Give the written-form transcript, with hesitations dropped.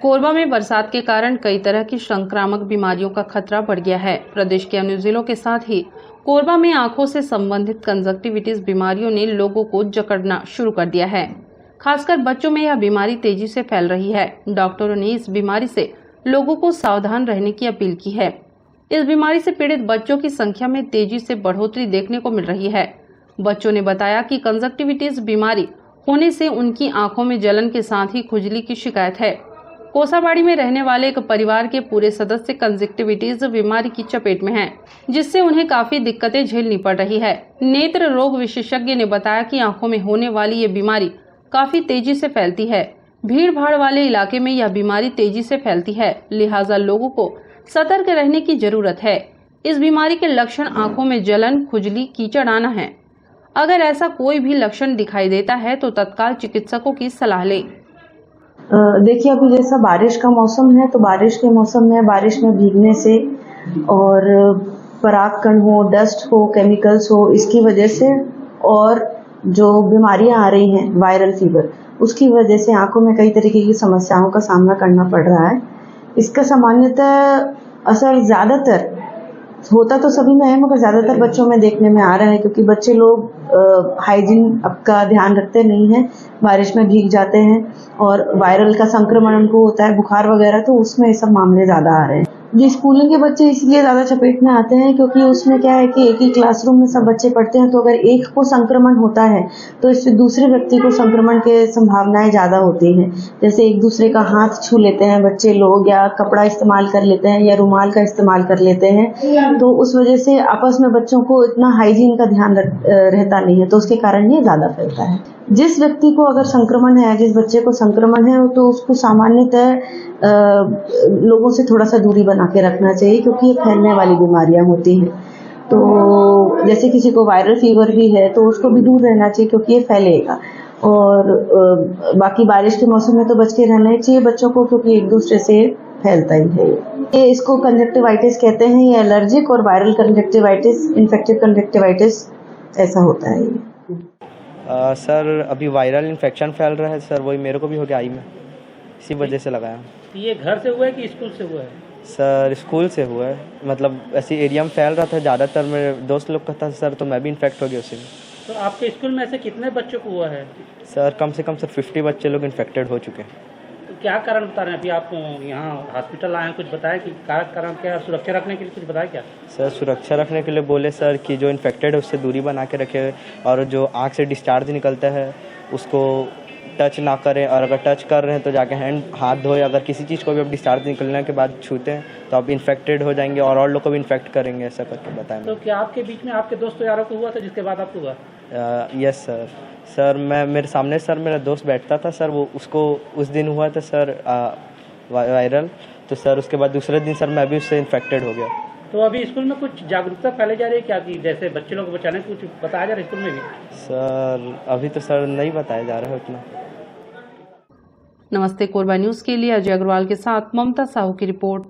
कोरबा में बरसात के कारण कई तरह की संक्रामक बीमारियों का खतरा बढ़ गया है। प्रदेश के अन्य जिलों के साथ ही कोरबा में आंखों से संबंधित कंजक्टिविटीज बीमारियों ने लोगों को जकड़ना शुरू कर दिया है। खासकर बच्चों में यह बीमारी तेजी से फैल रही है। डॉक्टरों ने इस बीमारी से लोगों को सावधान रहने की अपील की है। इस बीमारी से पीड़ित बच्चों की संख्या में तेजी से बढ़ोतरी देखने को मिल रही है। बच्चों ने बताया कि कंजक्टिविटीज बीमारी होने से उनकी आंखों में जलन के साथ ही खुजली की शिकायत है। कोसाबाड़ी में रहने वाले एक परिवार के पूरे सदस्य कंजक्टिविटीज बीमारी की चपेट में हैं, जिससे उन्हें काफी दिक्कतें झेलनी पड़ रही है। नेत्र रोग विशेषज्ञ ने बताया कि आंखों में होने वाली ये बीमारी काफी तेजी से फैलती है। भीड़ भाड़ वाले इलाके में यह बीमारी तेजी से फैलती है, लिहाजा लोगों को सतर्क रहने की जरूरत है। इस बीमारी के लक्षण आंखों में जलन, खुजली, कीचड़ आना है। अगर ऐसा कोई भी लक्षण दिखाई देता है तो तत्काल चिकित्सकों की सलाह लें। देखिए, अभी जैसा बारिश का मौसम है तो बारिश के मौसम में बारिश में भीगने से और परागकण हो, डस्ट हो, केमिकल्स हो, इसकी वजह से और जो बीमारियां आ रही हैं, वायरल फीवर, उसकी वजह से आंखों में कई तरीके की समस्याओं का सामना करना पड़ रहा है। इसका सामान्यतः असर ज़्यादातर होता तो सभी में है, मगर ज़्यादातर बच्चों में देखने में आ रहा है, क्योंकि बच्चे लोग हाइजीन का ध्यान रखते नहीं हैं, बारिश में भीग जाते हैं और वायरल का संक्रमण उनको होता है, बुखार वगैरह, तो उसमें ये सब मामले ज़्यादा आ रहे हैं। ये स्कूलिंग के बच्चे इसलिए ज़्यादा चपेट में आते हैं क्योंकि उसमें क्या है कि एक ही क्लासरूम में सब बच्चे पढ़ते हैं, तो अगर एक को संक्रमण होता है तो इससे दूसरे व्यक्ति को संक्रमण के संभावनाएं ज़्यादा होती हैं। जैसे एक दूसरे का हाथ छू लेते हैं बच्चे लोग, या कपड़ा इस्तेमाल कर लेते हैं, या रुमाल का इस्तेमाल कर लेते हैं, तो उस वजह से आपस में बच्चों को इतना हाइजीन का ध्यान रहता नहीं है, तो उसके कारण ये ज़्यादा फैलता है। जिस व्यक्ति को अगर संक्रमण है, जिस बच्चे को संक्रमण है, तो उसको सामान्यतः लोगों से थोड़ा सा दूरी बना के रखना चाहिए, क्योंकि ये फैलने वाली बीमारियां होती हैं। तो जैसे किसी को वायरल फीवर भी है तो उसको भी दूर रहना चाहिए, क्योंकि ये फैलेगा। और बाकी बारिश के मौसम में तो बच के रहना ही चाहिए बच्चों को, क्योंकि एक दूसरे से फैलता ही है। ये इसको कंजक्टिवाइटिस कहते हैं, ये एलर्जिक और वायरल कंजक्टिवाइटिस, इन्फेक्टिव कंजक्टिवाइटिस ऐसा होता है। सर अभी वायरल इन्फेक्शन फैल रहा है सर, वही मेरे को भी हो गया आई में, इसी वजह से लगाया। ये घर से हुआ है कि स्कूल से हुआ है? सर स्कूल से हुआ है, मतलब ऐसे एरिया में फैल रहा था ज़्यादातर, मेरे दोस्त लोग का था सर, तो मैं भी इन्फेक्ट हो गया उसी में। तो आपके स्कूल में ऐसे कितने बच्चों को हुआ है? सर कम से कम सर 50 बच्चे लोग इन्फेक्टेड हो चुके हैं। तो क्या कारण बता रहे हैं? अभी आप यहाँ हॉस्पिटल आए हैं, कुछ बताया कि कारण क्या, सुरक्षा रखने के लिए कुछ बताया क्या? सर सुरक्षा रखने के लिए बोले सर कि जो इन्फेक्टेड है उससे दूरी बना के रखे, और जो आँख से डिस्चार्ज निकलता है उसको टच ना करें, और अगर टच कर रहे हैं तो जाके हाथ धोए। अगर किसी चीज़ को भी आप डिस्चार्ज निकलने के बाद छूते हैं तो आप इन्फेक्टेड हो जाएंगे और लोग को भी इन्फेक्ट करेंगे, ऐसा करके बताएं। तो क्या आपके बीच में आपके दोस्त यारों को हुआ था जिसके बाद आपको हुआ? Yes sir. सर मेरे सामने सर मेरा दोस्त बैठता था सर, वो उसको उस दिन हुआ था सर वायरल, तो सर उसके बाद दूसरे दिन सर मैं भी उससे इन्फेक्टेड हो गया। तो अभी स्कूल में कुछ जागरूकता फैलाई जा रही है क्या, कि जैसे बच्चे लोग को बचाने को कुछ बताया जा रहा है स्कूल में भी? सर अभी तो सर नहीं बताया जा रहा है उतना। नमस्ते कोरबा न्यूज के लिए अजय अग्रवाल के साथ ममता साहू की रिपोर्ट।